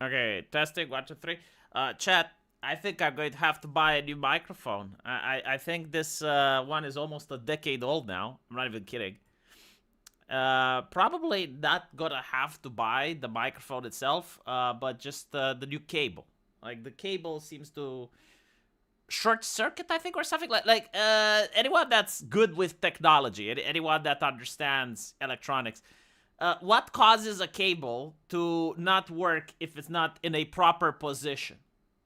Okay, testing, 1, 2, 3. Chat, I think I'm going to have to buy a new microphone. I think this one is almost a decade old now. I'm not even kidding. Probably not gonna have to buy the microphone itself, but just the new cable. Like the cable seems to short circuit, I think, or something like anyone that's good with technology, anyone that understands electronics. What causes a cable to not work if it's not in a proper position?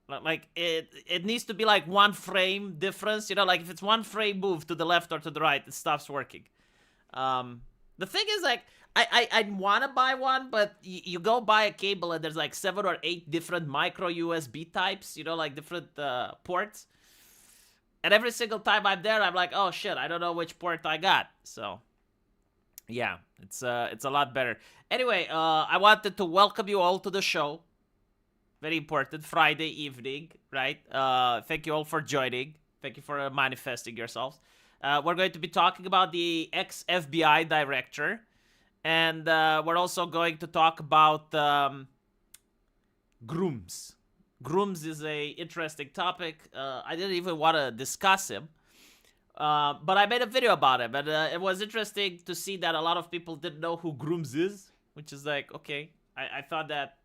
Like it needs to be like one frame difference, like if it's one frame move to the left or to the right, it stops working. The thing is, like, I want to buy one, but you go buy a cable and there's like 7 or 8 different micro USB types, like different ports. And every single time I'm there, I'm like, oh shit, I don't know which port I got. So yeah, it's a lot better. Anyway, I wanted to welcome you all to the show. Very important Friday evening, right? Thank you all for joining. Thank you for manifesting yourselves. We're going to be talking about the ex-FBI director, and we're also going to talk about grooms. Grooms is a interesting topic. I didn't even want to discuss him, but I made a video about him, and it was interesting to see that a lot of people didn't know who Grooms is, which is like, okay, I thought that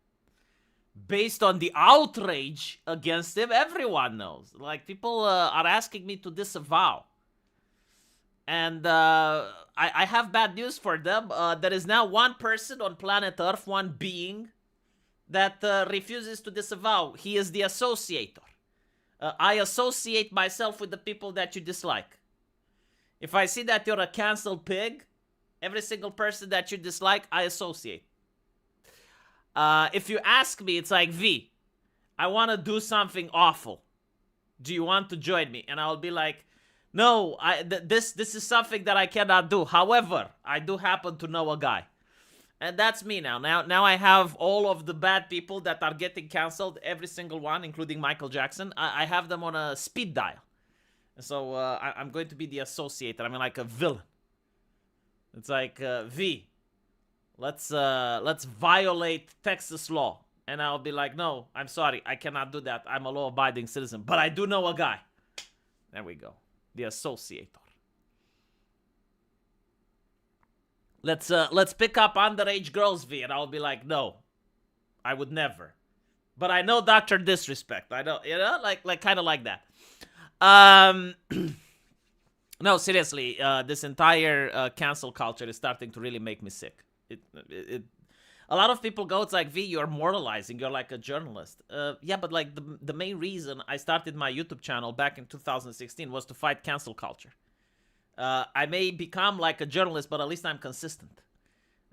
based on the outrage against him, everyone knows. Like, people are asking me to disavow. And I have bad news for them. There is now one person on planet Earth, one being, that refuses to disavow. He is the associator. I associate myself with the people that you dislike. If I see that you're a canceled pig, every single person that you dislike, I associate. If you ask me, it's like, V, I want to do something awful. Do you want to join me? And I'll be like, no, this is something that I cannot do. However, I do happen to know a guy. And that's me now. Now I have all of the bad people that are getting canceled, every single one, including Michael Jackson. I have them on a speed dial. So I'm going to be the associator. I mean, like a villain. It's like, V, let's violate Texas law. And I'll be like, no, I'm sorry, I cannot do that. I'm a law-abiding citizen, but I do know a guy. There we go, the associator. Let's pick up underage girls, V, and I'll be like, no, I would never. But I know Dr. Disrespect. I know, like kind of like that. No, seriously, this entire cancel culture is starting to really make me sick. A lot of people go, it's like, V, you're moralizing, you're like a journalist. Yeah, but like the main reason I started my YouTube channel back in 2016 was to fight cancel culture. I may become like a journalist, but at least I'm consistent.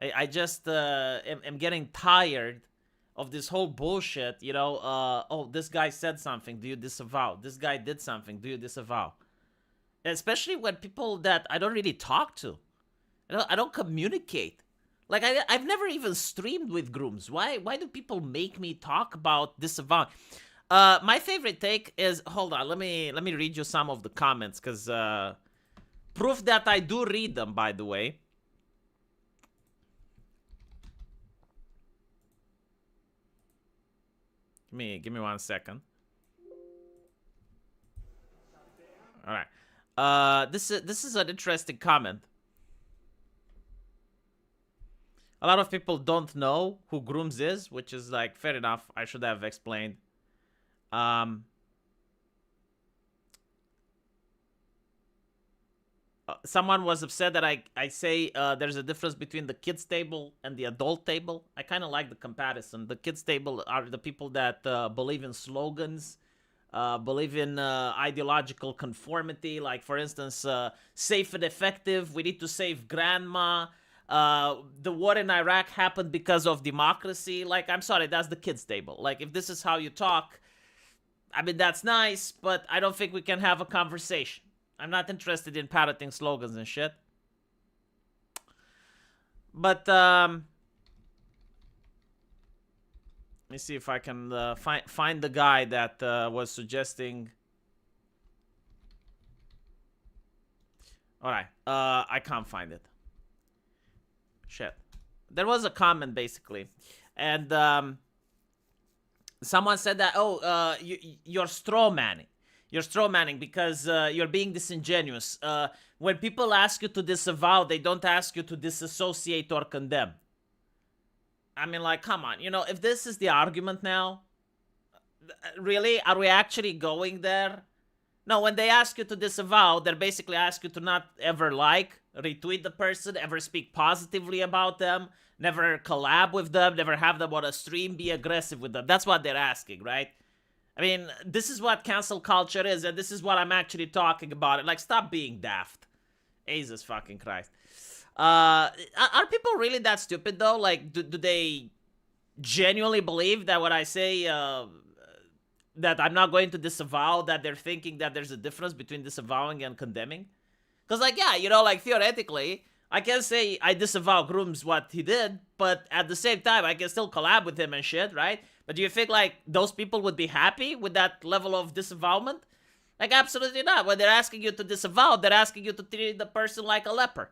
I just am getting tired of this whole bullshit, oh, this guy said something, do you disavow? This guy did something, do you disavow? Especially when people that I don't really talk to. I don't communicate. Like, I've never even streamed with grooms. Why do people make me talk about disavow? My favorite take is, hold on, let me read you some of the comments, because proof that I do read them, by the way. Give me 1 second. All right. This is an interesting comment. A lot of people don't know who Grooms is, which is like, fair enough. I should have explained. Someone was upset that I say there's a difference between the kids table and the adult table. I kind of like the comparison. The kids table are the people that believe in slogans, believe in ideological conformity. Like, for instance, safe and effective. We need to save grandma. The war in Iraq happened because of democracy. Like, I'm sorry, that's the kids table. Like, if this is how you talk, I mean, that's nice, but I don't think we can have a conversation. I'm not interested in parroting slogans and shit. But let me see if I can find the guy that was suggesting. All right, I can't find it. Shit. There was a comment basically, and Someone said that, you're straw manning. You're straw manning because you're being disingenuous. When people ask you to disavow, they don't ask you to disassociate or condemn. I mean, like, come on. If this is the argument now, really, are we actually going there? No, when they ask you to disavow, they're basically asking you to not ever retweet the person, ever speak positively about them, never collab with them, never have them on a stream, be aggressive with them. That's what they're asking, right? I mean, this is what cancel culture is, and this is what I'm actually talking about. Like, stop being daft. Jesus fucking Christ. Are people really that stupid, though? Like, do they genuinely believe that when I say that I'm not going to disavow, that they're thinking that there's a difference between disavowing and condemning? Because, like, yeah, like, theoretically, I can say I disavow Groom's what he did, but at the same time, I can still collab with him and shit, right? But do you think, like, those people would be happy with that level of disavowment? Like, absolutely not. When they're asking you to disavow, they're asking you to treat the person like a leper.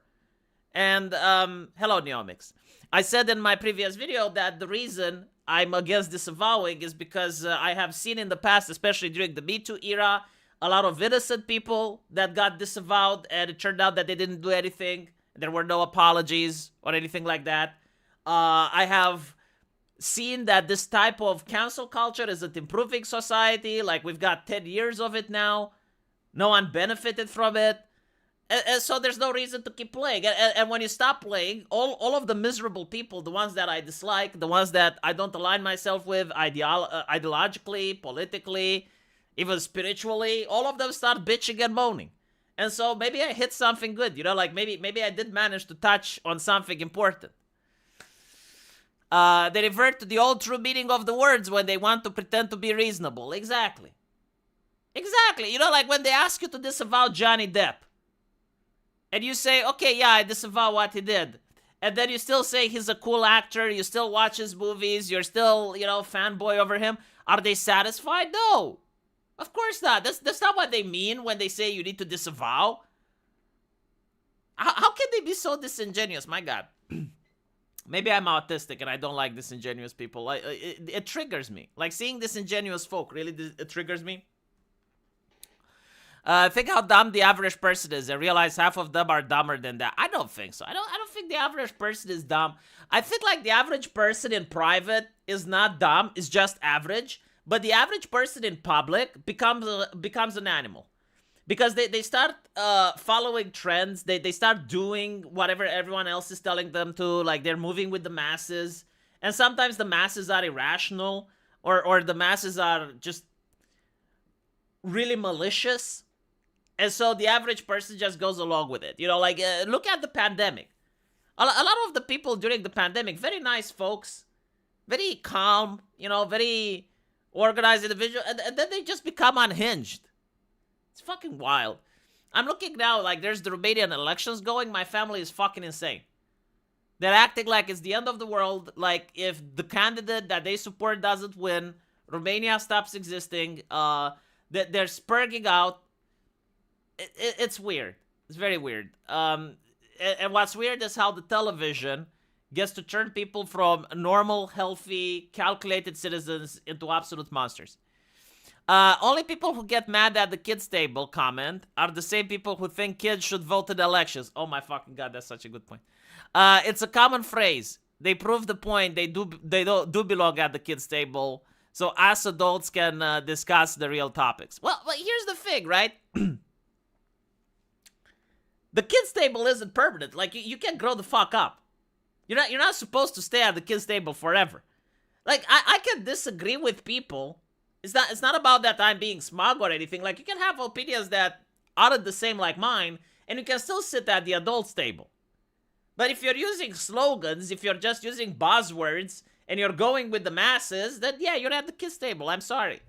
And, hello, Neomix. I said in my previous video that the reason I'm against disavowing is because I have seen in the past, especially during the Me Too era, a lot of innocent people that got disavowed, and it turned out that they didn't do anything. There were no apologies or anything like that. I have seen that this type of cancel culture isn't improving society. Like, we've got 10 years of it now. No one benefited from it. And so there's no reason to keep playing. And when you stop playing, all of the miserable people, the ones that I dislike, the ones that I don't align myself with ideologically, politically, even spiritually, all of them start bitching and moaning. And so maybe I hit something good, like maybe I did manage to touch on something important. They revert to the old true meaning of the words when they want to pretend to be reasonable. Exactly. Like when they ask you to disavow Johnny Depp, and you say, okay, yeah, I disavow what he did. And then you still say he's a cool actor, you still watch his movies, you're still, fanboy over him. Are they satisfied? No. Of course not. That's not what they mean when they say you need to disavow. How can they be so disingenuous? My God. Maybe I'm autistic and I don't like disingenuous people. It triggers me. Like, seeing disingenuous folk really it triggers me. Think how dumb the average person is. I realize half of them are dumber than that. I don't think so. I don't think the average person is dumb. I think, like, the average person in private is not dumb. It's just average. But the average person in public becomes an animal. Because they start following trends. They start doing whatever everyone else is telling them to. Like, they're moving with the masses. And sometimes the masses are irrational. Or the masses are just really malicious. And so the average person just goes along with it. Look at the pandemic. A lot of the people during the pandemic, very nice folks. Very calm, very organized individual. And then they just become unhinged. It's fucking wild. I'm looking now, like, there's the Romanian elections going. My family is fucking insane. They're acting like it's the end of the world. Like, if the candidate that they support doesn't win, Romania stops existing. They're spurging out. It's weird. It's very weird. And what's weird is how the television gets to turn people from normal, healthy, calculated citizens into absolute monsters. Only people who get mad at the kids table comment are the same people who think kids should vote in elections. Oh my fucking God, that's such a good point. It's a common phrase. They prove the point. They do belong at the kids table, so us adults can discuss the real topics. Well, here's the thing, right? The kids table isn't permanent. Like, you can't grow the fuck up. You're not supposed to stay at the kids table forever. Like, I can disagree with people. It's not about that I'm being smug or anything. Like, you can have opinions that aren't the same like mine, and you can still sit at the adults table. But if you're using slogans, if you're just using buzzwords, and you're going with the masses, then yeah, you're at the kids table. I'm sorry.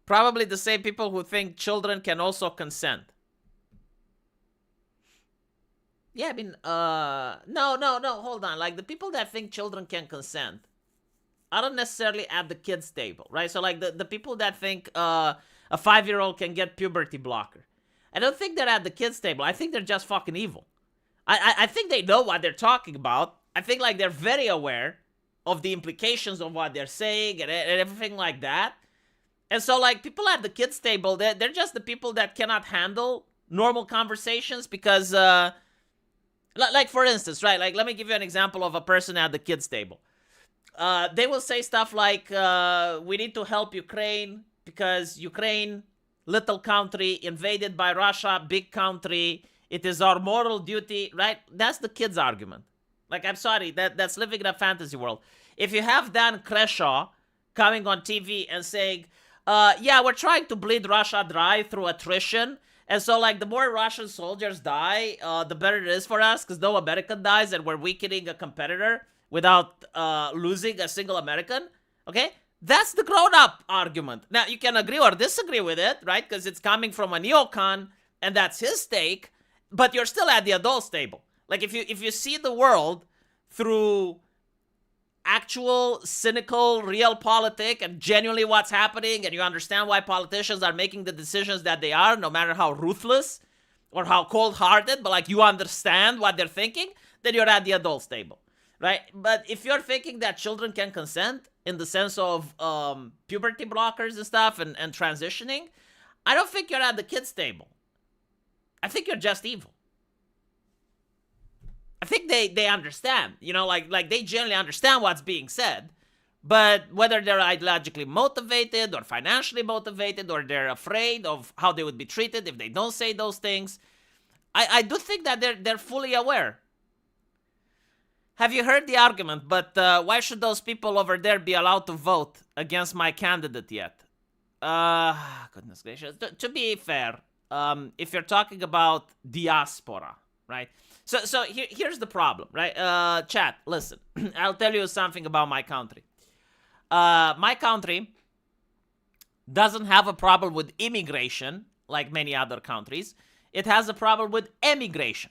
Probably the same people who think children can also consent. Yeah, I mean, no, hold on. Like, the people that think children can consent aren't necessarily at the kids' table, right? So, like, the people that think a 5-year-old can get puberty blocker, I don't think they're at the kids' table. I think they're just fucking evil. I think they know what they're talking about. I think like they're very aware of the implications of what they're saying and everything like that. And so like people at the kids table, they're just the people that cannot handle normal conversations because like for instance, right? Like let me give you an example of a person at the kids table. They will say stuff like, we need to help Ukraine because Ukraine, little country, invaded by Russia, big country. It is our moral duty, right? That's the kids' argument. Like, I'm sorry, that's living in a fantasy world. If you have Dan Kreshaw coming on TV and saying, yeah, we're trying to bleed Russia dry through attrition, and so, like, the more Russian soldiers die, the better it is for us, because no American dies, and we're weakening a competitor without losing a single American, okay? That's the grown-up argument. Now, you can agree or disagree with it, right? Because it's coming from a neocon, and that's his take, but you're still at the adults table. Like, if you see the world through actual, cynical, real politic and genuinely what's happening, and you understand why politicians are making the decisions that they are, no matter how ruthless or how cold-hearted, but, like, you understand what they're thinking, then you're at the adults table, right? But if you're thinking that children can consent in the sense of puberty blockers and stuff and transitioning, I don't think you're at the kids' table. I think you're just evil. I think they understand, you know, like they generally understand what's being said, but whether they're ideologically motivated or financially motivated or they're afraid of how they would be treated if they don't say those things, I do think that they're fully aware. Have you heard the argument, but why should those people over there be allowed to vote against my candidate yet? Goodness gracious. To be fair, if you're talking about diaspora, right? So here's the problem, right? Chat, listen. I'll tell you something about my country. My country doesn't have a problem with immigration like many other countries. It has a problem with emigration.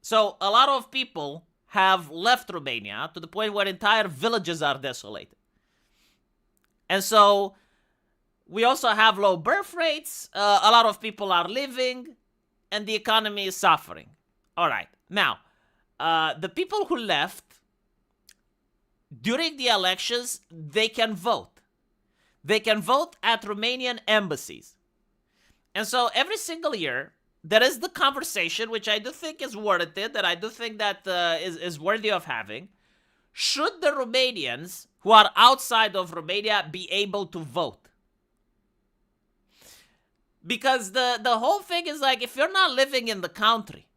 So a lot of people have left Romania to the point where entire villages are desolated. And so we also have low birth rates. A lot of people are leaving, and the economy is suffering. All right. Now, the people who left during the elections, they can vote. They can vote at Romanian embassies. And so every single year, there is the conversation, which I do think is warranted, that I do think that is worthy of having. Should the Romanians who are outside of Romania be able to vote? Because the whole thing is like, if you're not living in the country,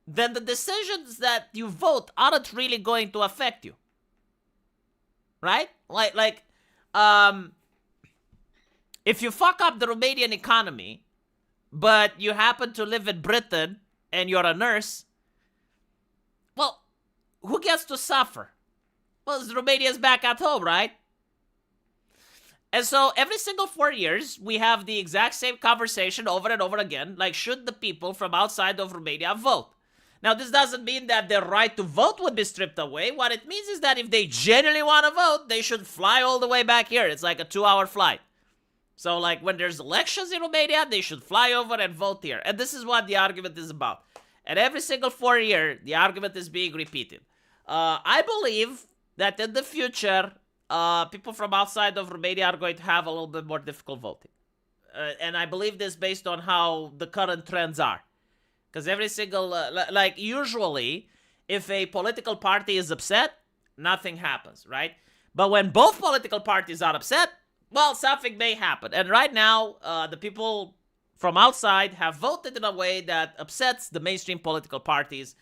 then the decisions that you vote aren't really going to affect you. Right? Like, if you fuck up the Romanian economy, but you happen to live in Britain and you're a nurse, well, who gets to suffer? Well, Romania's back at home, right? And so every single 4 years, we have the exact same conversation over and over again. Like, should the people from outside of Romania vote? Now, this doesn't mean that their right to vote would be stripped away. What it means is that if they genuinely want to vote, they should fly all the way back here. It's like a 2-hour flight. So, like, when there's elections in Romania, they should fly over and vote here. And this is what the argument is about. And every single 4 year, the argument is being repeated. I believe that in the future, people from outside of Romania are going to have a little bit more difficult voting. And I believe this based on how the current trends are. Because every single, like, usually, if a political party is upset, nothing happens, right? But when both political parties are upset, well, something may happen. And right now, the people from outside have voted in a way that upsets the mainstream political parties.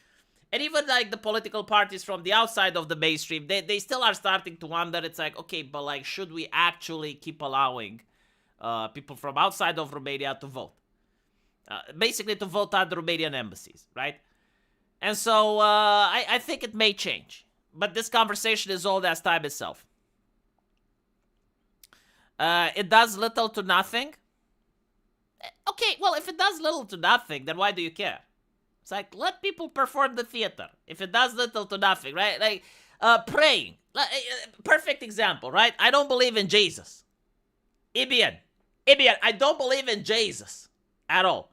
And even, like, the political parties from the outside of the mainstream, they still are starting to wonder. It's like, okay, but, like, should we actually keep allowing people from outside of Romania to vote? Basically to vote at the Romanian embassies, right? And so I think it may change. But this conversation is old as time itself. It does little to nothing. Okay, well, if it does little to nothing, then why do you care? It's like, let people perform the theater. If it does little to nothing, right? Like, praying. Perfect example, right? I don't believe in Jesus. Ibian, I don't believe in Jesus at all.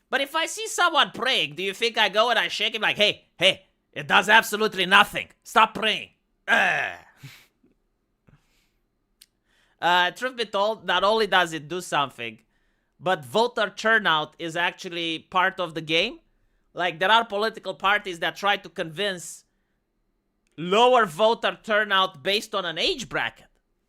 But if I see someone praying, do you think I go and I shake him like, hey, it does absolutely nothing. Stop praying. Truth be told, not only does it do something, but voter turnout is actually part of the game. Like, there are political parties that try to convince lower voter turnout based on an age bracket.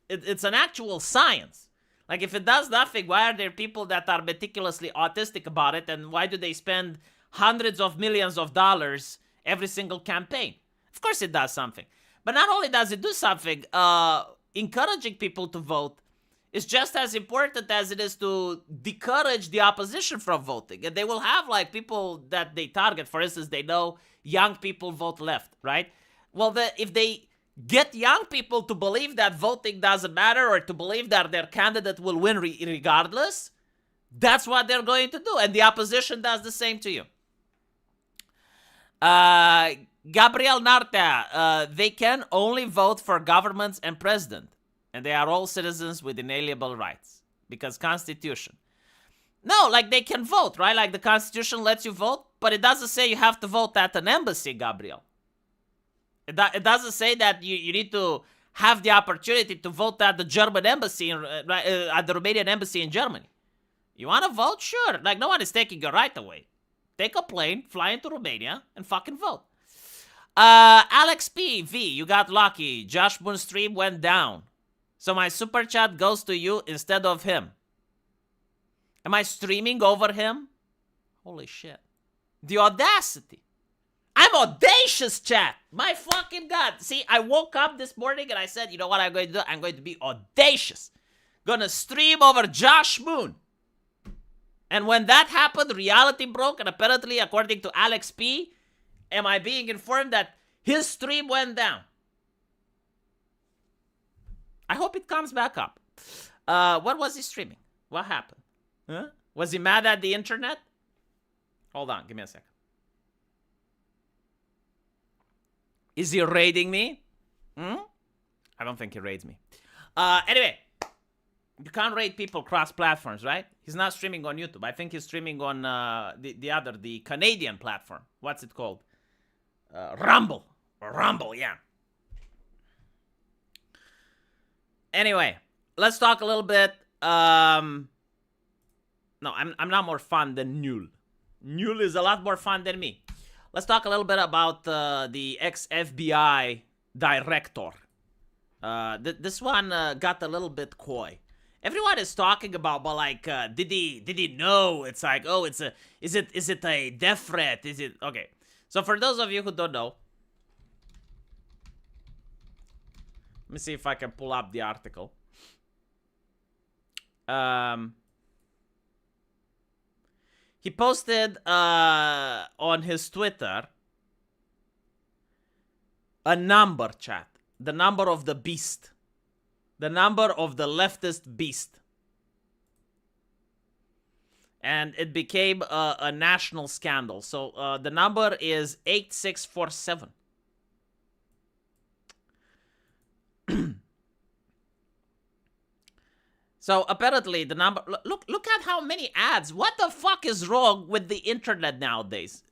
It's an actual science. Like, if it does nothing, why are there people that are meticulously autistic about it, and why do they spend hundreds of millions of dollars every single campaign? Of course it does something. But not only does it do something, encouraging people to vote is just as important as it is to discourage the opposition from voting. And they will have, like, people that they target. For instance, they know young people vote left, right? Well, if they get young people to believe that voting doesn't matter, or to believe that their candidate will win regardless, that's what they're going to do. And the opposition does the same to you. Gabriel Narta, they can only vote for governments and president. And they are all citizens with inalienable rights. Because Constitution. No, like, they can vote, right? Like, the Constitution lets you vote, but it doesn't say you have to vote at an embassy, Gabriel. It doesn't say that you need to have the opportunity to vote at the German embassy, at the Romanian embassy in Germany. You want to vote? Sure. Like, no one is taking your right away. Take a plane, fly into Romania, and fucking vote. Alex P.V., you got lucky. Josh Moon's stream went down. So my super chat goes to you instead of him. Am I streaming over him? Holy shit. The audacity. I'm audacious, chat. My fucking God. See, I woke up this morning and I said, you know what I'm going to do? I'm going to be audacious. Gonna stream over Josh Moon. And when that happened, reality broke. And apparently, according to Alex P., am I being informed that his stream went down? I hope it comes back up. What was he streaming? What happened? Huh? Was he mad at the internet? Hold on, give me a second. Is he raiding me? I don't think he raids me. Anyway, you can't raid people cross platforms, right? He's not streaming on YouTube. I think he's streaming on the Canadian platform. What's it called? Rumble. Rumble, yeah. Anyway, let's talk a little bit. No, I'm not more fun than Newell. Newell is a lot more fun than me. Let's talk a little bit about the ex-FBI director. This one got a little bit coy. Everyone is talking about, but like, did he know? It's like, oh, is it a death threat? Is it okay? So for those of you who don't know, let me see if I can pull up the article. He posted on his Twitter a number, chat. The number of the beast. The number of the leftist beast. And it became a national scandal. So the number is 8647. So apparently the number, look at how many ads. What the fuck is wrong with the internet nowadays?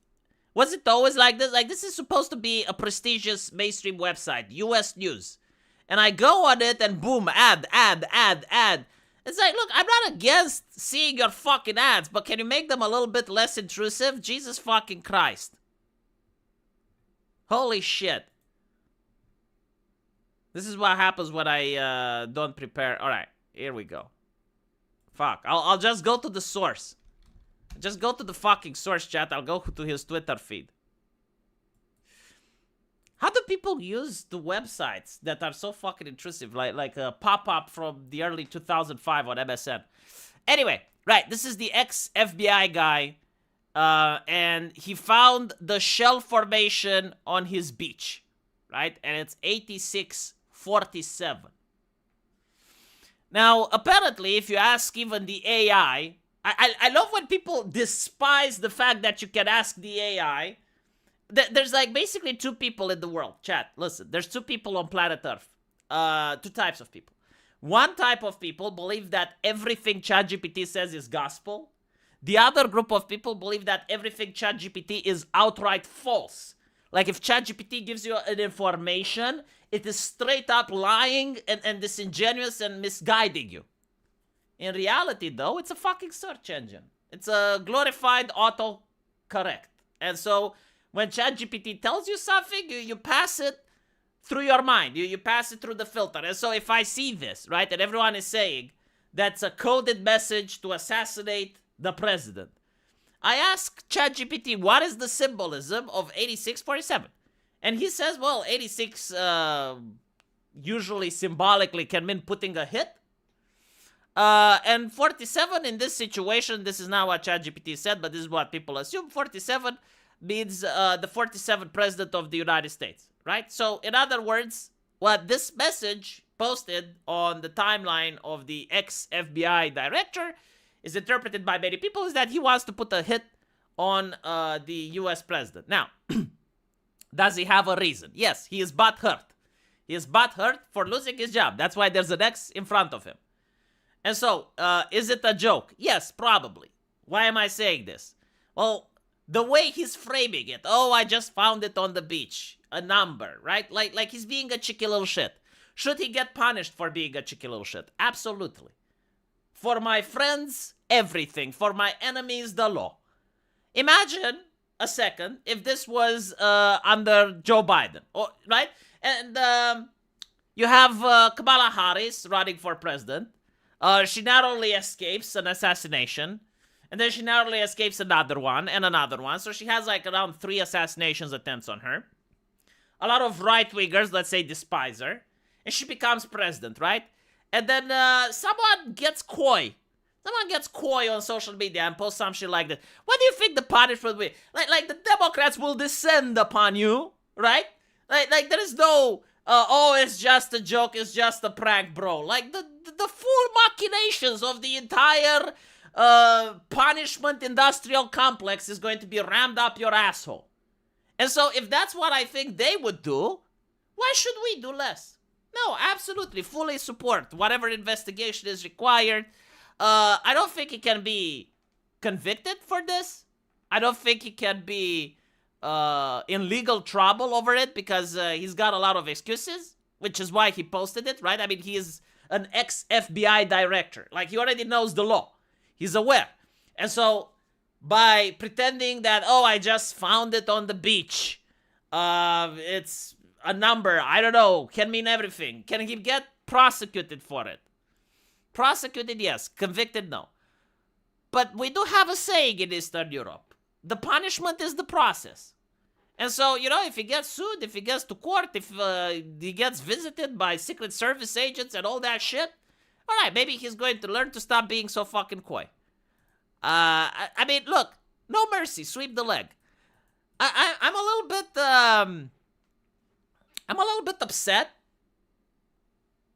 Was it always like this? Like, this is supposed to be a prestigious mainstream website, US News. And I go on it and boom, ad. It's like, look, I'm not against seeing your fucking ads, but can you make them a little bit less intrusive? Jesus fucking Christ. Holy shit. This is what happens when I don't prepare. All right. Here we go. Fuck. I'll just go to the source. Just go to the fucking source, chat. I'll go to his Twitter feed. How do people use the websites that are so fucking intrusive? Like a pop-up from the early 2005 on MSN. Anyway, right. This is the ex-FBI guy. And he found the shell formation on his beach. Right? And it's 8647. Now, apparently, if you ask even the AI, I love when people despise the fact that you can ask the AI. There's like basically two people in the world. Chat, listen, there's two people on planet Earth. Two types of people. One type of people believe that everything ChatGPT says is gospel. The other group of people believe that everything ChatGPT is outright false. Like if ChatGPT gives you an information, it is straight up lying and disingenuous and misguiding you. In reality, though, it's a fucking search engine. It's a glorified autocorrect. And so when ChatGPT tells you something, you pass it through your mind. You pass it through the filter. And so if I see this, right, and everyone is saying that's a coded message to assassinate the president, I ask ChatGPT, what is the symbolism of 8647? And he says, well, 86 usually symbolically can mean putting a hit. And 47 in this situation, this is not what ChatGPT said, but this is what people assume. 47 means the 47th president of the United States, right? So in other words, what this message posted on the timeline of the ex-FBI director is interpreted by many people is that he wants to put a hit on the US president. Now, does he have a reason? Yes, he is butthurt. He is butthurt for losing his job. That's why there's an X in front of him. And so, is it a joke? Yes, probably. Why am I saying this? Well, the way he's framing it, oh, I just found it on the beach, a number, right? Like he's being a cheeky little shit. Should he get punished for being a cheeky little shit? Absolutely. For my friends, everything. For my enemies, the law. Imagine a second if this was under Joe Biden, right? And you have Kamala Harris running for president. She not only escapes an assassination, and then she not only escapes another one and another one. So she has like around 3 assassinations attempts on her. A lot of right-wingers, let's say, despise her. And she becomes president, right? And then someone gets coy. Someone gets coy on social media and posts some shit like that. What do you think the punishment will be? Like the Democrats will descend upon you, right? Like there is no, oh, it's just a joke, it's just a prank, bro. Like the full machinations of the entire punishment industrial complex is going to be rammed up your asshole. And so if that's what I think they would do, why should we do less? No, absolutely, fully support whatever investigation is required. I don't think he can be convicted for this. I don't think he can be in legal trouble over it because he's got a lot of excuses, which is why he posted it, right? I mean, he is an ex-FBI director. Like, he already knows the law. He's aware. And so, by pretending that, oh, I just found it on the beach, it's a number, I don't know, can mean everything. Can he get prosecuted for it? Prosecuted, yes. Convicted, no. But we do have a saying in Eastern Europe. The punishment is the process. And so, you know, if he gets sued, if he gets to court, if he gets visited by Secret Service agents and all that shit, all right, maybe he's going to learn to stop being so fucking coy. I mean, look, no mercy, sweep the leg. I'm a little bit upset,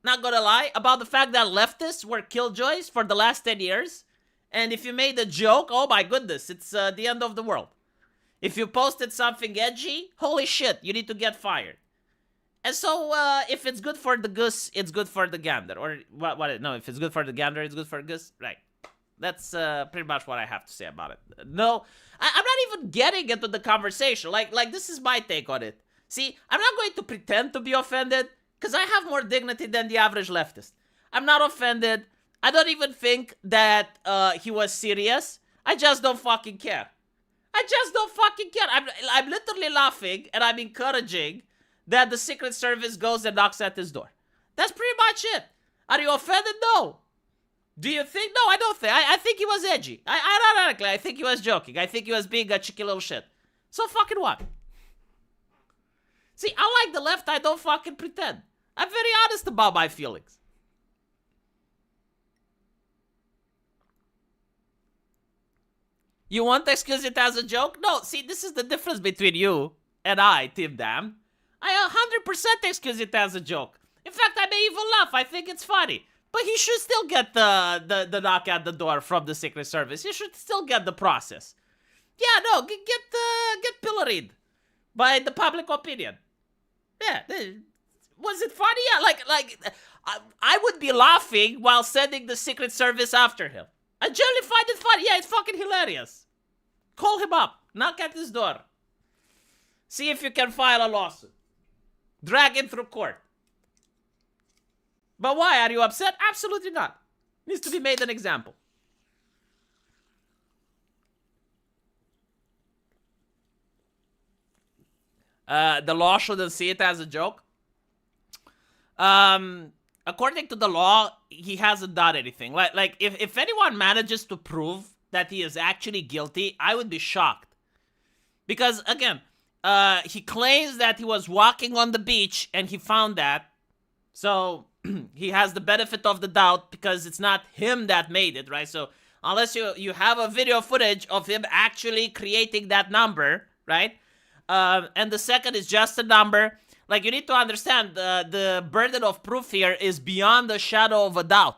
not gonna lie, about the fact that leftists were killjoys for the last 10 years. And if you made a joke, oh my goodness, it's the end of the world. If you posted something edgy, holy shit, you need to get fired. And so, if it's good for the goose, it's good for the gander. Or, what? No, if it's good for the gander, it's good for the goose. Right. That's pretty much what I have to say about it. No, I'm not even getting into the conversation. Like this is my take on it. See, I'm not going to pretend to be offended, because I have more dignity than the average leftist. I'm not offended. I don't even think that he was serious. I just don't fucking care. I just don't fucking care. I'm literally laughing, and I'm encouraging that the Secret Service goes and knocks at his door. That's pretty much it. Are you offended? No. Do you think? No, I don't think. I think he was edgy. Ironically, I think he was joking. I think he was being a cheeky little shit. So fucking what? See, unlike the left, I don't fucking pretend. I'm very honest about my feelings. You want to excuse it as a joke? No, see, this is the difference between you and I, Tim Dam. I 100% excuse it as a joke. In fact, I may even laugh. I think it's funny. But he should still get the knock at the door from the Secret Service. He should still get the process. Yeah, no, get pilloried by the public opinion. Yeah, was it funny? Yeah, like I would be laughing while sending the Secret Service after him. I generally find it funny. Yeah, it's fucking hilarious. Call him up. Knock at his door. See if you can file a lawsuit. Drag him through court. But why? Are you upset? Absolutely not. Needs to be made an example. The law shouldn't see it as a joke. According to the law, he hasn't done anything. Like if anyone manages to prove that he is actually guilty, I would be shocked. Because, again, he claims that he was walking on the beach and he found that. So, he has the benefit of the doubt because it's not him that made it, right? So, unless you have a video footage of him actually creating that number, right? And the second is just a number. Like, you need to understand, the burden of proof here is beyond the shadow of a doubt.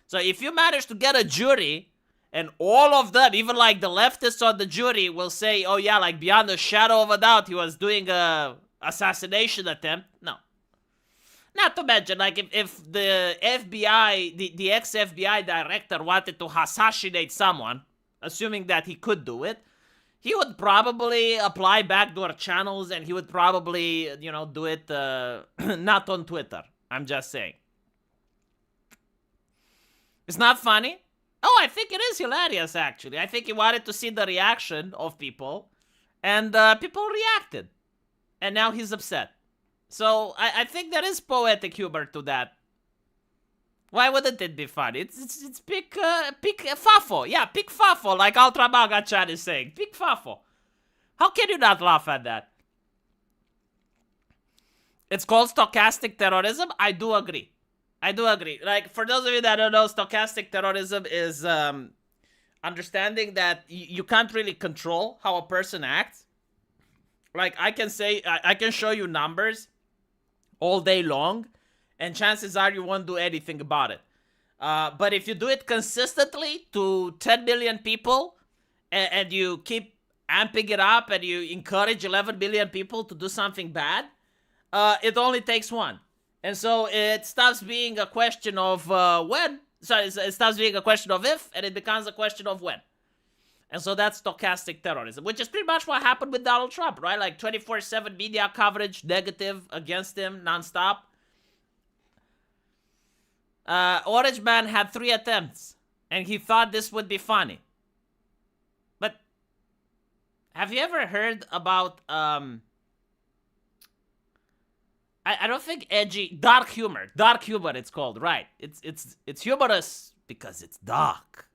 So, if you manage to get a jury, and all of them, even like the leftists on the jury, will say, oh yeah, like beyond the shadow of a doubt, he was doing a assassination attempt. No. Not to mention, like, if the FBI, the ex-FBI director wanted to assassinate someone, assuming that he could do it, he would probably apply backdoor channels, and he would probably, you know, do it not on Twitter. I'm just saying. It's not funny. Oh, I think it is hilarious, actually. I think he wanted to see the reaction of people, and people reacted. And now he's upset. So, I think there is poetic humor to that. Why wouldn't it be funny? It's pick fafo. Yeah, pick fafo, like Ultra Maga Chan is saying. Pick fafo. How can you not laugh at that? It's called stochastic terrorism? I do agree. I do agree. Like, for those of you that don't know, stochastic terrorism is understanding that you can't really control how a person acts. Like, I can say, I can show you numbers all day long, and chances are you won't do anything about it. But if you do it consistently to 10 million people, and you keep amping it up, and you encourage 11 million people to do something bad, it only takes one. And so it stops being a question of when. Sorry, it stops being a question of if, and it becomes a question of when. And so that's stochastic terrorism, which is pretty much what happened with Donald Trump, right? Like 24/7 media coverage, negative against him, nonstop. Orange Man had 3 attempts, and he thought this would be funny. But have you ever heard about I don't think edgy, dark humor it's called, right? It's humorous because it's dark,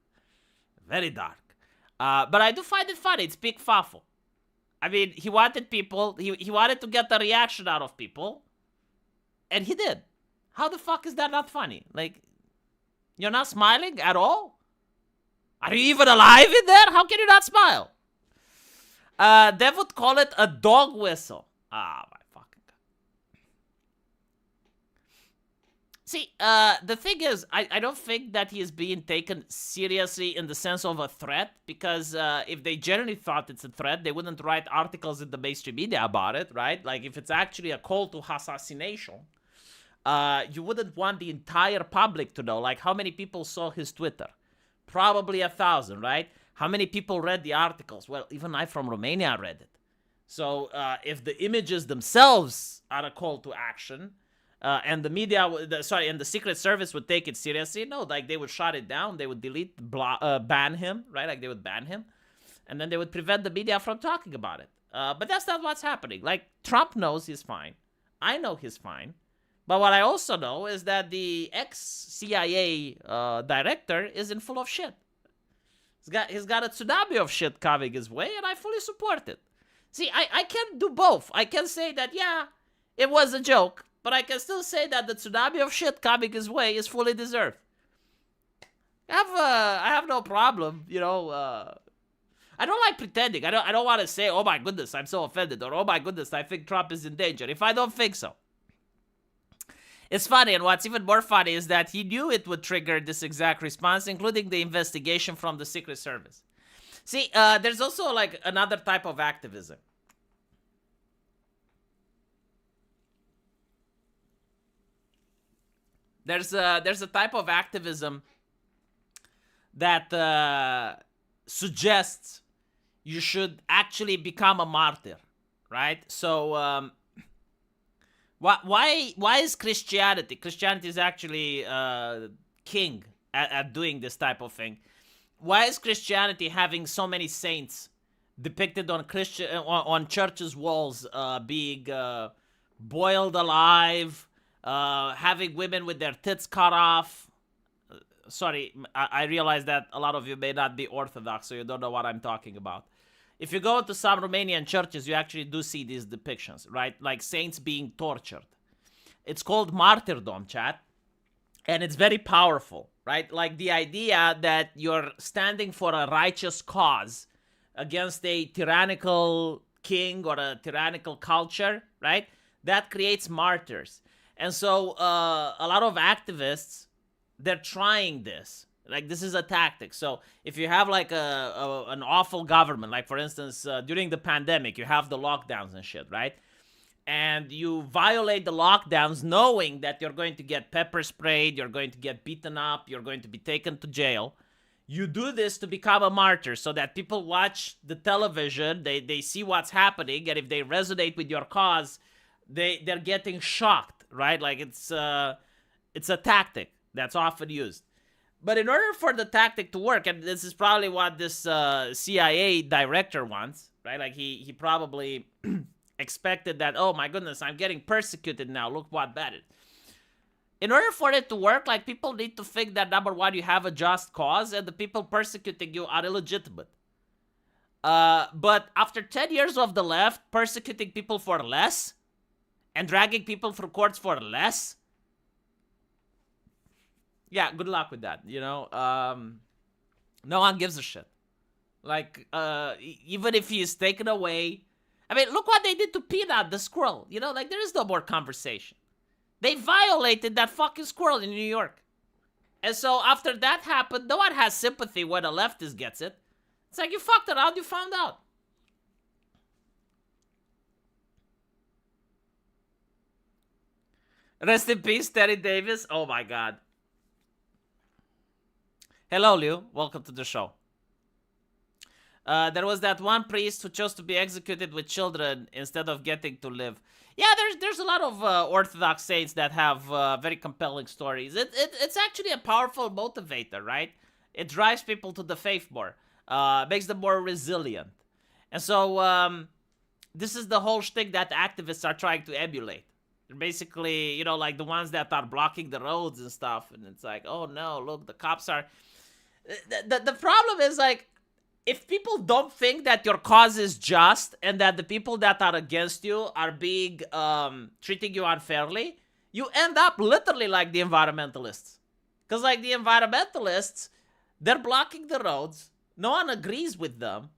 very dark. But I do find it funny. It's big fafo. I mean, he wanted people, he wanted to get the reaction out of people, and he did. How the fuck is that not funny? Like, you're not smiling at all? Are you even alive in there? How can you not smile? They would call it a dog whistle. Ah, my fucking God. See, the thing is, I don't think that he is being taken seriously in the sense of a threat, because if they generally thought it's a threat, they wouldn't write articles in the mainstream media about it, right? Like, if it's actually a call to assassination, you wouldn't want the entire public to know. Like, how many people saw his Twitter? Probably 1,000, right? How many people read the articles? Well, even I from Romania read it. So, if the images themselves are a call to action, and the media, and the Secret Service would take it seriously, no, like, they would shut it down, they would delete, ban him, right? Like, they would ban him, and then they would prevent the media from talking about it. But that's not what's happening. Like, Trump knows he's fine. I know he's fine. But what I also know is that the ex-CIA director isn't full of shit. He's got a tsunami of shit coming his way, and I fully support it. See, I can do both. I can say that, yeah, it was a joke, but I can still say that the tsunami of shit coming his way is fully deserved. I have no problem, you know. I don't like pretending. I don't want to say, oh my goodness, I'm so offended, or oh my goodness, I think Trump is in danger, if I don't think so. It's funny, and what's even more funny is that he knew it would trigger this exact response, including the investigation from the Secret Service. See, there's also, like, another type of activism. There's a type of activism that suggests you should actually become a martyr, right? So why is Christianity? Christianity is actually king at doing this type of thing. Why is Christianity having so many saints depicted on on churches' walls, being boiled alive, having women with their tits cut off? Sorry, I realize that a lot of you may not be Orthodox, so you don't know what I'm talking about. If you go to some Romanian churches, you actually do see these depictions, right? Like saints being tortured. It's called martyrdom, chat. And it's very powerful, right? Like the idea that you're standing for a righteous cause against a tyrannical king or a tyrannical culture, right? That creates martyrs. And so a lot of activists, they're trying this. Like, this is a tactic. So if you have like an awful government, like for instance, during the pandemic, you have the lockdowns and shit, right? And you violate the lockdowns knowing that you're going to get pepper sprayed, you're going to get beaten up, you're going to be taken to jail. You do this to become a martyr so that people watch the television, they see what's happening, and if they resonate with your cause, they're getting shocked, right? Like it's a tactic that's often used. But in order for the tactic to work, and this is probably what this CIA director wants, right? Like he probably expected that, oh my goodness, I'm getting persecuted now. Look what bad it. In order for it to work, like people need to think that number one, you have a just cause, and the people persecuting you are illegitimate. But after 10 years of the left persecuting people for less and dragging people through courts for less, yeah, good luck with that. You know, no one gives a shit. Like, even if he is taken away. I mean, look what they did to Peanut, the squirrel. You know, like, there is no more conversation. They violated that fucking squirrel in New York. And so after that happened, no one has sympathy when a leftist gets it. It's like, you fucked around, you found out. Rest in peace, Terry Davis. Oh my God. Hello, Liu. Welcome to the show. There was that one priest who chose to be executed with children instead of getting to live. Yeah, there's a lot of Orthodox saints that have very compelling stories. It's actually a powerful motivator, right? It drives people to the faith more, makes them more resilient. And so this is the whole shtick that activists are trying to emulate. They're basically, you know, like the ones that are blocking the roads and stuff. And it's like, oh no, look, the cops are... The problem is, like, if people don't think that your cause is just and that the people that are against you are being treating you unfairly, you end up literally like the environmentalists. Because, like, the environmentalists, they're blocking the roads. No one agrees with them.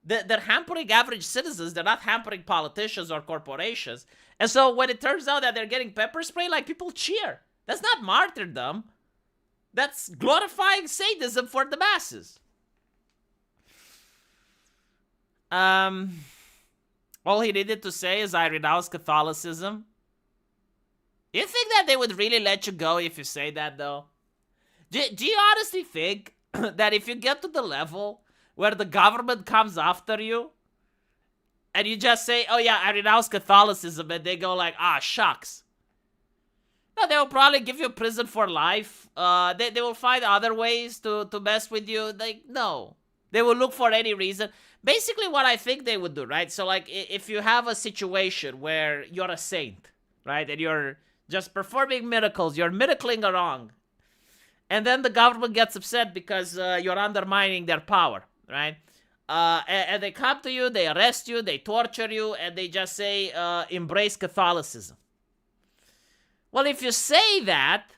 They're hampering average citizens. They're not hampering politicians or corporations. And so when it turns out that they're getting pepper spray, like, people cheer. That's not martyrdom. That's glorifying sadism for the masses. All he needed to say is, I renounce Catholicism. You think that they would really let you go if you say that, though? Do you honestly think that if you get to the level where the government comes after you and you just say, oh yeah, I renounce Catholicism, and they go like, ah, shucks. No, they will probably give you prison for life. They will find other ways to mess with you. Like, no. They will look for any reason. Basically what I think they would do, right? So, like, if you have a situation where you're a saint, right? And you're just performing miracles, you're miracling along. And then the government gets upset because you're undermining their power, right? And they come to you, they arrest you, they torture you, and they just say, embrace Catholicism. Well, if you say that,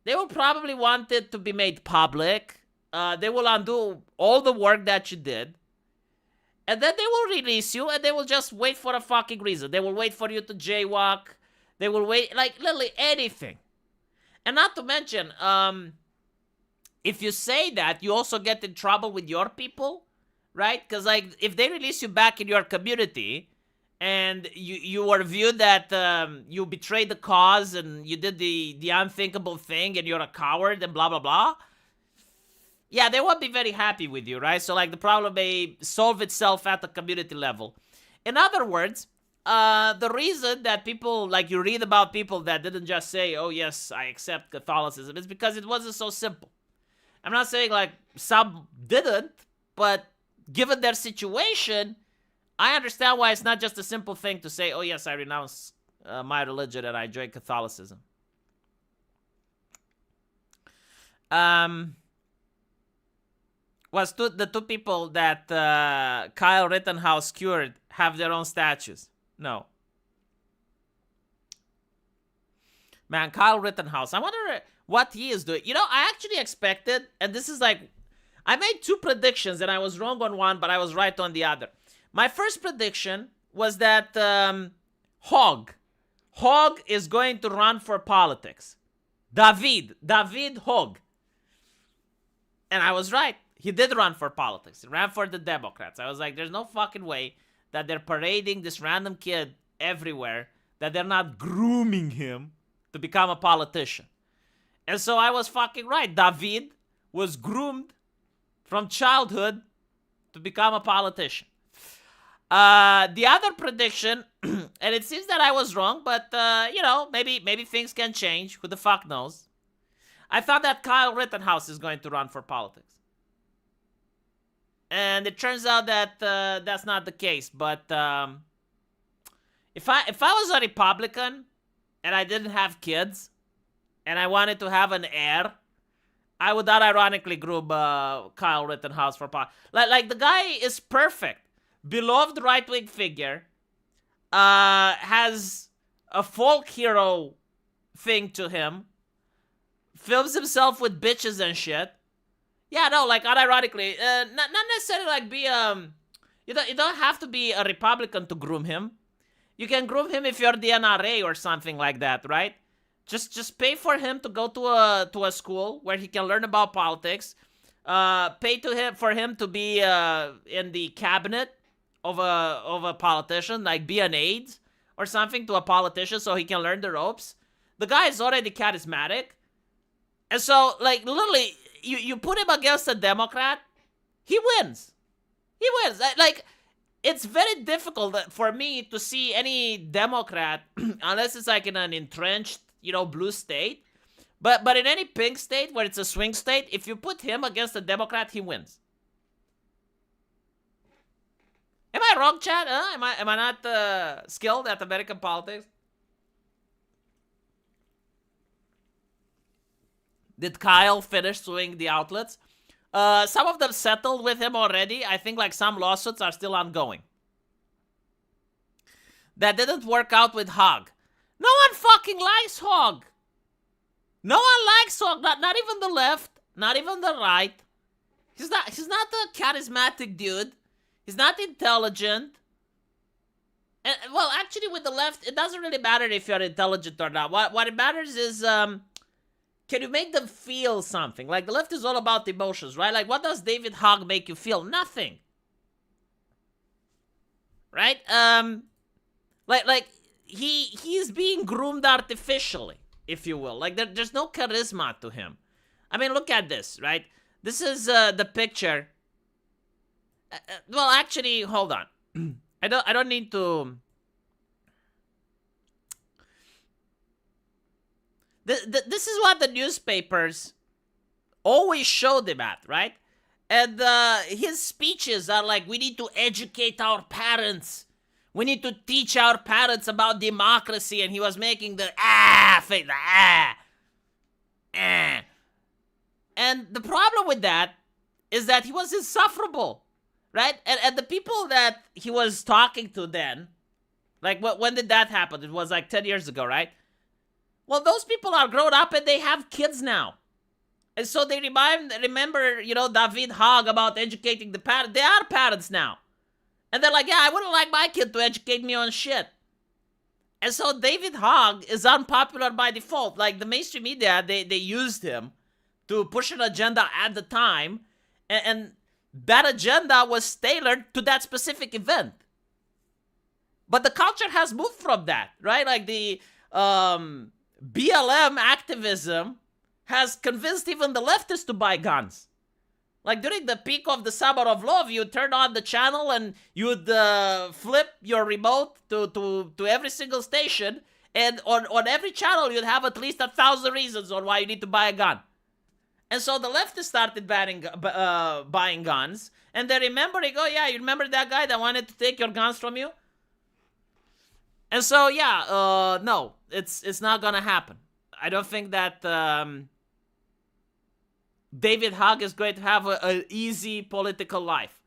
they will probably want it to be made public. They will undo all the work that you did. And then they will release you, and they will just wait for a fucking reason. They will wait for you to jaywalk. They will wait, like, literally anything. And not to mention, if you say that, you also get in trouble with your people, right? Because, like, if they release you back in your community, and you were viewed that you betrayed the cause and you did the unthinkable thing and you're a coward and blah, blah, blah, yeah, they won't be very happy with you, right? So like the problem may solve itself at the community level. In other words, the reason that people, like you read about people that didn't just say, oh yes, I accept Catholicism, is because it wasn't so simple. I'm not saying like some didn't, but given their situation, I understand why it's not just a simple thing to say, oh yes, I renounce my religion and I join Catholicism. Was the two people that Kyle Rittenhouse cured have their own statues? No. Man, Kyle Rittenhouse, I wonder what he is doing. You know, I actually expected, and this is like, I made two predictions and I was wrong on one, but I was right on the other. My first prediction was that Hogg is going to run for politics. David Hogg. And I was right. He did run for politics. He ran for the Democrats. I was like, there's no fucking way that they're parading this random kid everywhere, that they're not grooming him to become a politician. And so I was fucking right. David was groomed from childhood to become a politician. The other prediction, and it seems that I was wrong, but, you know, maybe things can change. Who the fuck knows? I thought that Kyle Rittenhouse is going to run for politics. And it turns out that that's not the case. But if I was a Republican and I didn't have kids and I wanted to have an heir, I would not ironically groom Kyle Rittenhouse for politics. Like the guy is perfect. Beloved right-wing figure. Has a folk hero thing to him. Films himself with bitches and shit. Yeah, no, like unironically, not necessarily like be you don't have to be a Republican to groom him. You can groom him if you're the NRA or something like that, right? Just pay for him to go to a school where he can learn about politics. Pay for him to be in the cabinet of a politician, like be an aide or something to a politician so he can learn the ropes. The guy is already charismatic. And so, like, literally, you put him against a Democrat, he wins. He wins. Like, it's very difficult for me to see any Democrat, unless it's like in an entrenched, you know, blue state. But in any pink state where it's a swing state, if you put him against a Democrat, he wins. Am I wrong, Chad? Am I not skilled at American politics? Did Kyle finish suing the outlets? Some of them settled with him already. I think like some lawsuits are still ongoing. That didn't work out with Hogg. No one fucking likes Hogg. No one likes Hogg. Not even the left. Not even the right. He's not a charismatic dude. He's not intelligent. And, well, actually, with the left, it doesn't really matter if you're intelligent or not. What it matters is, can you make them feel something? Like, the left is all about emotions, right? Like, what does David Hogg make you feel? Nothing. Right? Like he's being groomed artificially, if you will. Like, there's no charisma to him. I mean, look at this, right? This is the picture. Well, actually, hold on. I don't need to. This is what the newspapers always show them at, right? And his speeches are like, we need to educate our parents. We need to teach our parents about democracy. And he was making the face, And the problem with that is that he was insufferable, right? And the people that he was talking to then, like, when did that happen? It was like 10 years ago, right? Well, those people are grown up and they have kids now. And so they remember, you know, David Hogg about educating the parents. They are parents now. And they're like, yeah, I wouldn't like my kid to educate me on shit. And so David Hogg is unpopular by default. Like, the mainstream media, they used him to push an agenda at the time. And that agenda was tailored to that specific event. But the culture has moved from that, right? Like, the BLM activism has convinced even the leftists to buy guns. Like during the peak of the Summer of Love, you'd turn on the channel and you'd flip your remote to every single station, and on every channel you'd have at least 1,000 reasons on why you need to buy a gun. And so the leftists started buying guns, and they're remembering, oh yeah, you remember that guy that wanted to take your guns from you? And so yeah, no, it's not gonna happen. I don't think that David Hogg is going to have an easy political life.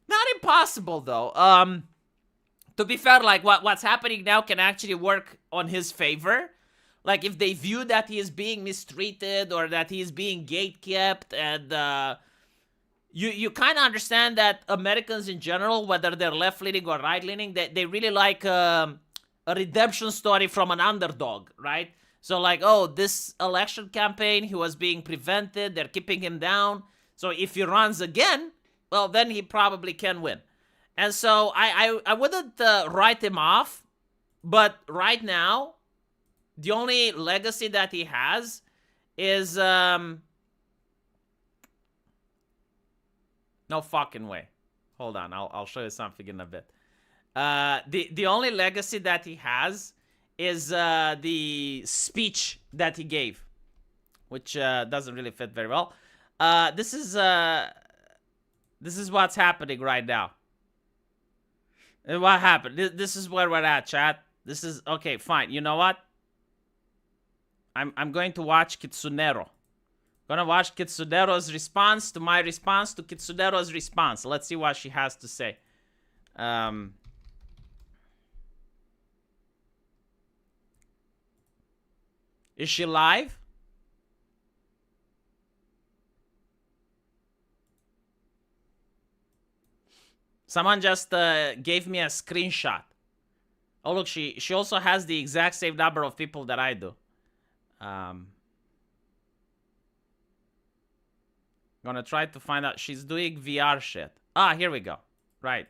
Not impossible, though. To be fair, like, what's happening now can actually work on his favor. Like, if they view that he is being mistreated or that he is being gatekept, and you kind of understand that Americans in general, whether they're left-leaning or right-leaning, they really like a redemption story from an underdog, right? So like, oh, this election campaign, he was being prevented, they're keeping him down. So if he runs again, well, then he probably can win. And so I wouldn't write him off, but right now, the only legacy that he has is, no fucking way. Hold on, I'll show you something in a bit. The only legacy that he has is the speech that he gave, which doesn't really fit very well. This is what's happening right now. And what happened? This is where we're at, chat. This is okay. Fine. You know what? I'm going to watch Kitsunero. Gonna watch Kitsunero's response to my response to Kitsunero's response. Let's see what she has to say. Is she live? Someone just gave me a screenshot. Oh look, she also has the exact same number of people that I do. Gonna try to find out. She's doing VR shit. Ah, here we go. Right.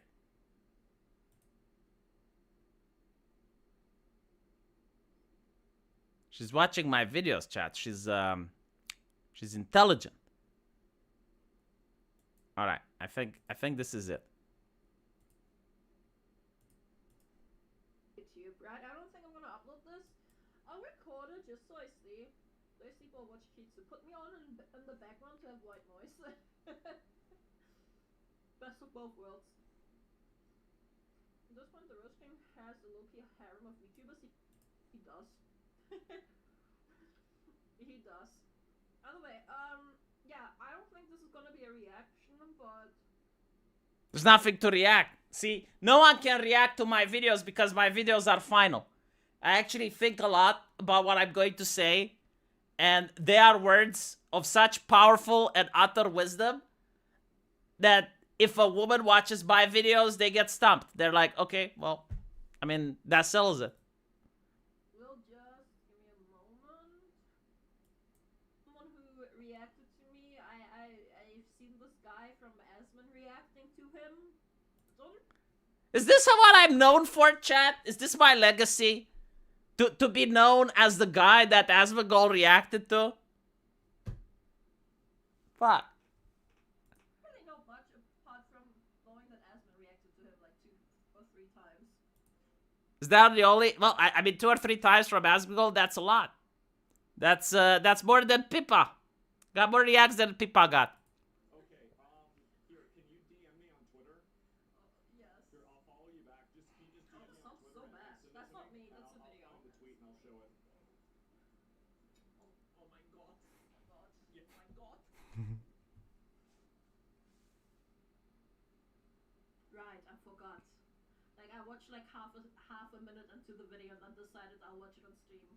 She's watching my videos, chat. She's intelligent. All right, I think this is it. YouTube, right? I don't think I'm gonna upload this. I'll record it just so I see. Those people watch Kitsu. Put me on in the background to have white noise. Best of both worlds. At this point, the roast game has a low-key harem of VTubers. He does. He does. Anyway, yeah, I don't think this is gonna be a reaction, but there's nothing to react. See, no one can react to my videos because my videos are final. I actually think a lot about what I'm going to say, and they are words of such powerful and utter wisdom that if a woman watches my videos, they get stumped. They're like, okay, well, I mean, that settles it. we'll just give me a moment. Someone who reacted to me, I've seen this guy from Asmon reacting to him. Is this what I'm known for, chat? Is this my legacy? To be known as the guy that Asmongold reacted to? Fuck. I really know much apart from knowing that Asmon reacted to him like 2 or 3 times. Is that the only? Well, I mean 2 or 3 times from Asmongold. That's a lot. That's more than Pippa. Got more reacts than Pippa got. Okay, here, can you DM me on Twitter? Yes. Here, I'll follow you back. Can you just DM this me on sounds Twitter so bad. and send That's it to not me, that's and a video. I'll find the tweet and I'll show it. Oh my god. Oh my god. Yeah. Oh my god. Right, I forgot. Like I watched like half a minute into the video and then decided I'll watch it on stream.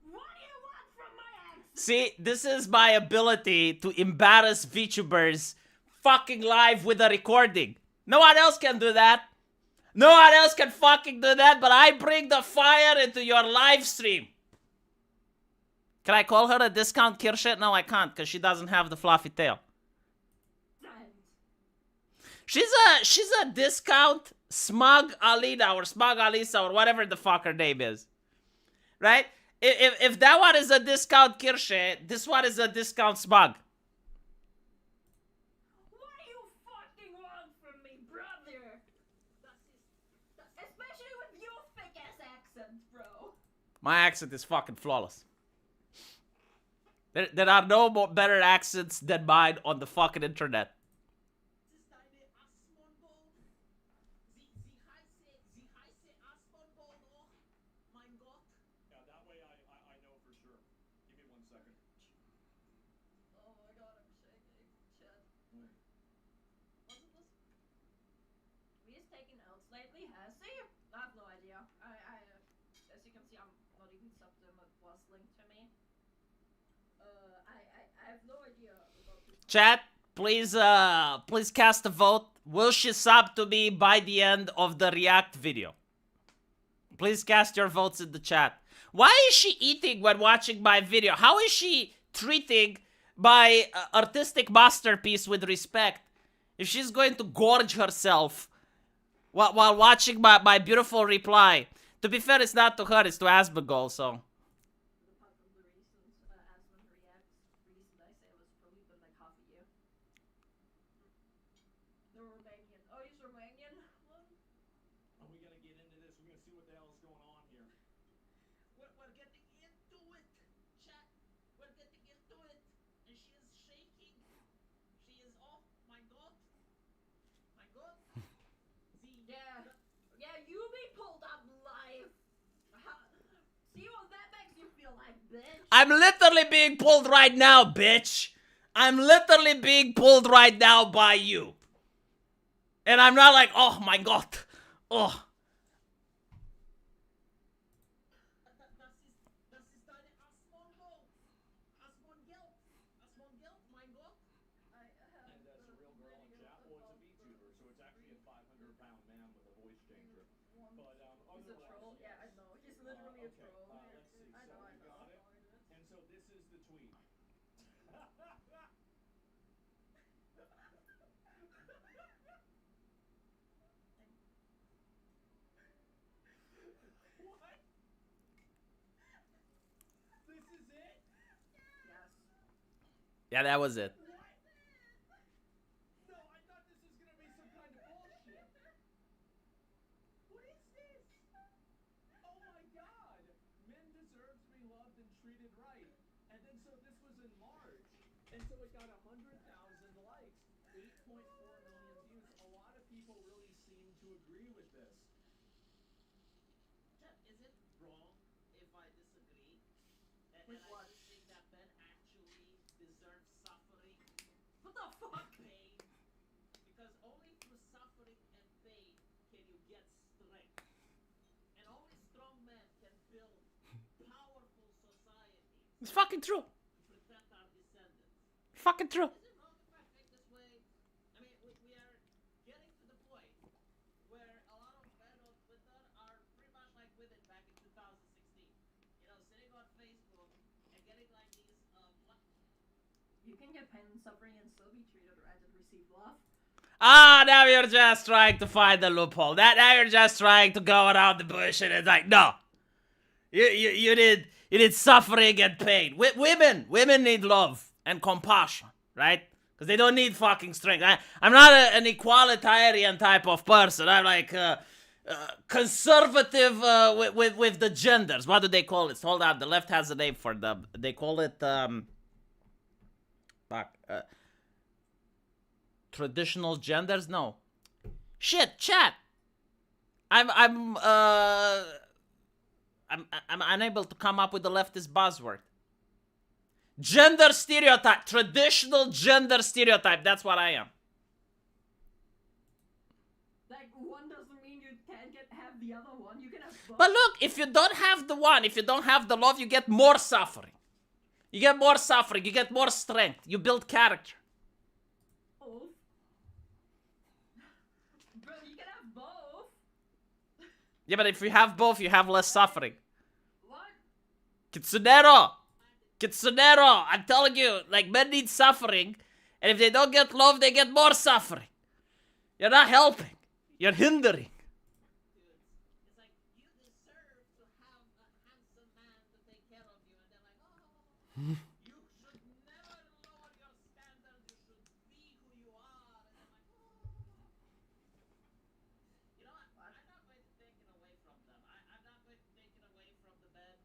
What do you want from my ex? See, this is my ability to embarrass VTubers fucking live with a recording. No one else can do that. No one else can fucking do that, but I bring the fire into your live stream. Can I call her a discount Kirsche? No, I can't, because she doesn't have the fluffy tail. She's a discount Smug Alina or Smug Alisa or whatever the fuck her name is. Right? If that one is a discount Kirsche, this one is a discount Smug. My accent is fucking flawless. There are no more better accents than mine on the fucking internet. Yeah, that way I know for sure. Give me 1 second. Oh my god, I'm shaking. Chat. Wasn't this? He's taking notes lately, has he? I have no idea. As you can see, I'm not even subbed him. It was linked to me. I have no idea about this. Chat, please cast a vote. Will she sub to me by the end of the React video? Please cast your votes in the chat. Why is she eating when watching my video? How is she treating my artistic masterpiece with respect if she's going to gorge herself while watching my beautiful reply? To be fair, it's not to her, it's to Asmongold, so. Apart from the recent Asmon React, recent I say was probably been like half a year. The Romanian. Oh, he's Romanian? What? Are we gonna get into this? We're gonna see what the hell is going on here. We're getting into it, chat. We're getting into it. And she is shaking. She is, oh my god. My god. Yeah, you be pulled up live. See what that makes you feel like, bitch? I'm literally being pulled right now, bitch. I'm literally being pulled right now by you. And I'm not like, oh my god. Oh. Das ist deine Asmongold. Asmongeld. Asmongeld, mein Gott. And that's a real girl in chat. Well, it's a VTuber, so it's actually a 500-pound man with a voice changer. But He's a troll. yes. Yeah, I know. He's literally a Okay, troll. let's see. I So know. we got it. And so this is the tweet. What? This is it? Yes. Yeah, that was it. What? No, I thought this was gonna be some kind of bullshit. What is this? Oh my god! Men deserve to be loved and treated right. And then so this was in March. And so it got 100,000 likes, 8.4 million views. A lot of people really seem to agree with this. Chat, is it wrong if I disagree? With And what? I just think that men actually deserve suffering, What the fuck? pain, because only through suffering and pain can you get strength. And only strong men can build powerful societies It's fucking true. to protect our descendants. Fucking true. Is it wrong if I think this way? I mean, we are getting to the point where a lot of men on Twitter are pretty much like women back in 2016. You know, sitting on Facebook and getting like these, You can get pain and suffering and still be treated right and receive love. Ah, now you're just trying to find the loophole. Now you're just trying to go around the bush, and it's like, no. You need suffering and pain. Women need love and compassion, right? Because they don't need fucking strength. I'm not an equalitarian type of person. I'm like conservative with the genders. What do they call it? Hold on, the left has a name for them. They call it traditional genders. No, shit, chat. I'm unable to come up with the leftist buzzword. Gender stereotype. Traditional gender stereotype. That's what I am. Like, one doesn't mean you can't have the other one. You can have both. But look, if you don't have the one, if you don't have the love, you get more suffering. You get more suffering. You get more strength. You build character. Both. Bro, you can have both. Yeah, but if you have both, you have less suffering. What? Kitsunero! Kitsunero! I'm telling you, like, men need suffering. And if they don't get love, they get more suffering. You're not helping. You're hindering. it's like, you deserve to have a handsome man to take care of you. And they're like, oh, you should never lower your standards. You should be who you are. And I'm like, oh. You know what? I'm not going to take it away from them. I'm not going to take it away from the men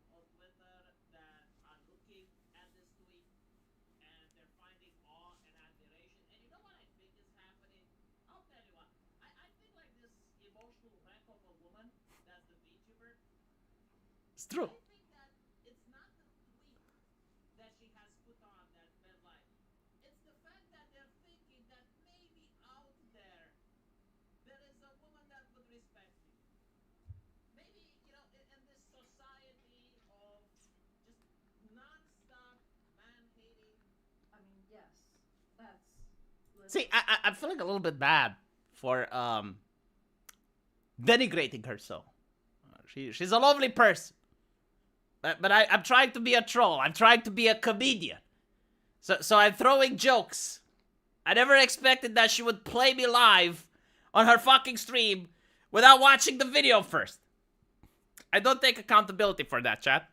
It's true. I think that it's not the tweet that she has put on that men like. It's the fact that they're thinking that maybe out there is a woman that would respect me. Maybe, in this society of just non-stop man-hating. I mean, yes, that's. See, I'm feeling a little bit bad for denigrating her so. She's a lovely person. But I'm trying to be a troll. I'm trying to be a comedian. So I'm throwing jokes. I never expected that she would play me live on her fucking stream without watching the video first. I don't take accountability for that, chat.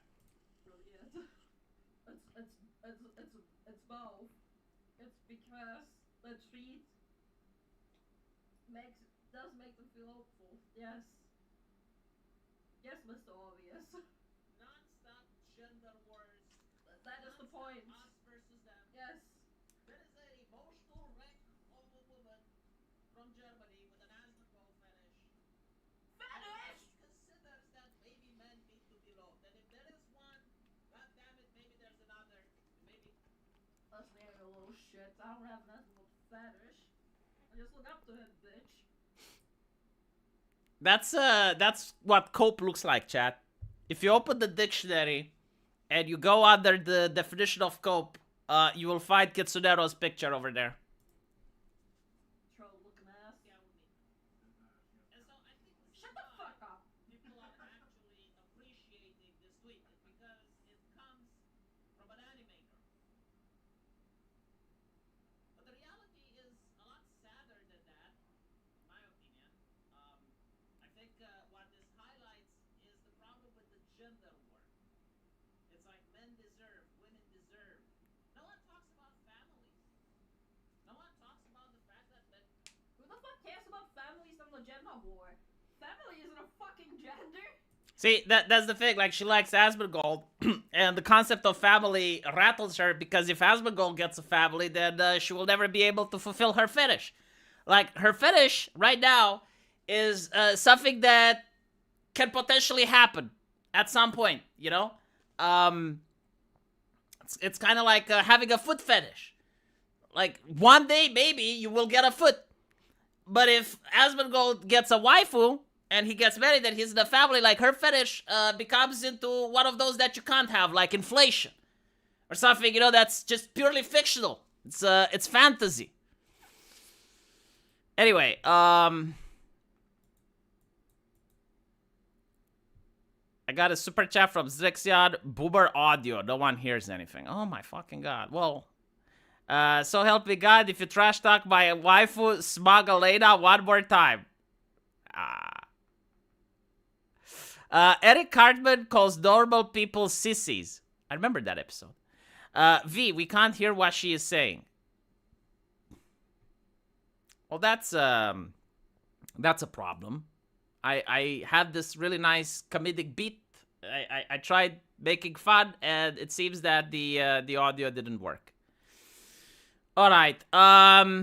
It's both. It's because the tweet does make them feel hopeful. Yes. Yes, Mr. Obvious. Non-stop gender wars. That is the point. Us versus them. Yes. There is an emotional wreck of a woman from Germany with an Asperger fetish. Fetish! She considers that maybe men need to be loved. And if there is one, god damn it, maybe there's another. Maybe. That's me a little shit. I don't have nothing but fetish. I just look up to him, bitch. That's what cope looks like, chat. If you open the dictionary and you go under the definition of cope, you will find Kitsunero's picture over there. Troll looking ass. Yeah, with me. And so I think this Shut is the why fuck up. people are actually appreciating this tweet because it comes from an animator. But the reality is a lot sadder than that, in my opinion. I think what this highlights is the problem with the gender war. It's like men deserve, women deserve. No one talks about families. No one talks about the fact that men. Who the fuck cares about families and the gender war? Family isn't a fucking gender. See, that's the thing. Like, she likes Asmongold, and the concept of family rattles her because if Asmongold gets a family, then she will never be able to fulfill her fetish. Like, her fetish right now is something that can potentially happen at some point, you know? It's kind of like having a foot fetish. Like, one day, maybe, you will get a foot. But if Asmongold gets a waifu, and he gets married and he's in a family, like, her fetish becomes into one of those that you can't have, like inflation. Or something, you know, that's just purely fictional. It's fantasy. Anyway, I got a super chat from Zixion. Boober audio. No one hears anything. Oh my fucking god. Well, so help me God, if you trash talk my waifu, smug Elena one more time. Eric Cartman calls normal people sissies. I remember that episode. V, we can't hear what she is saying. Well, that's a problem. I had this really nice comedic beat. I tried making fun, and it seems that the audio didn't work. All right. I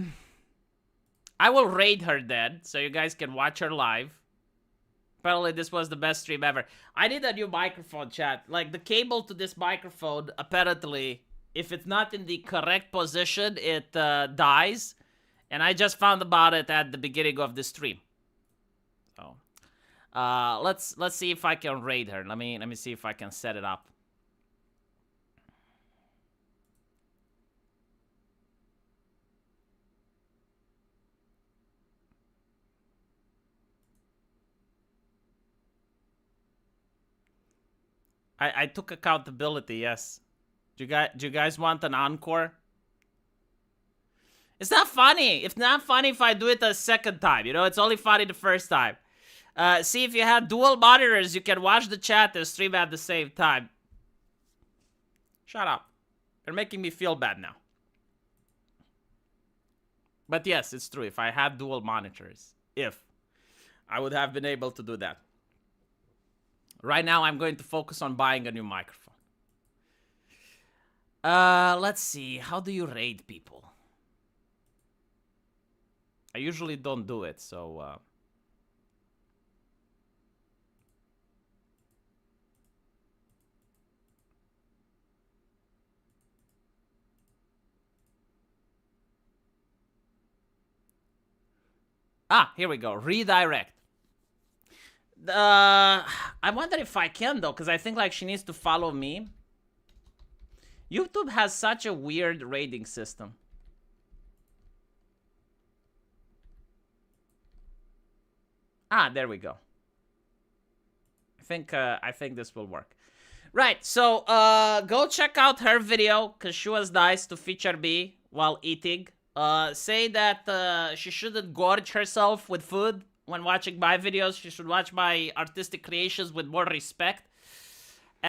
will raid her then, so you guys can watch her live. Apparently, this was the best stream ever. I need a new microphone, chat. Like, the cable to this microphone, apparently, if it's not in the correct position, it dies. And I just found about it at the beginning of the stream. So, let's see if I can raid her. Let me see if I can set it up. I took accountability, yes. Do you guys want an encore? It's not funny. It's not funny if I do it a second time. You know, it's only funny the first time. See, if you have dual monitors, you can watch the chat and stream at the same time. Shut up. You're making me feel bad now. But yes, it's true. If I had dual monitors, I would have been able to do that. Right now, I'm going to focus on buying a new microphone. Let's see. How do you raid people? I usually don't do it, so... Ah, here we go. Redirect. I wonder if I can though, because I think like she needs to follow me. YouTube has such a weird rating system. Ah, there we go. I think this will work. Right, so go check out her video because she was nice to feature me while eating. Say that she shouldn't gorge herself with food when watching my videos. She should watch my artistic creations with more respect.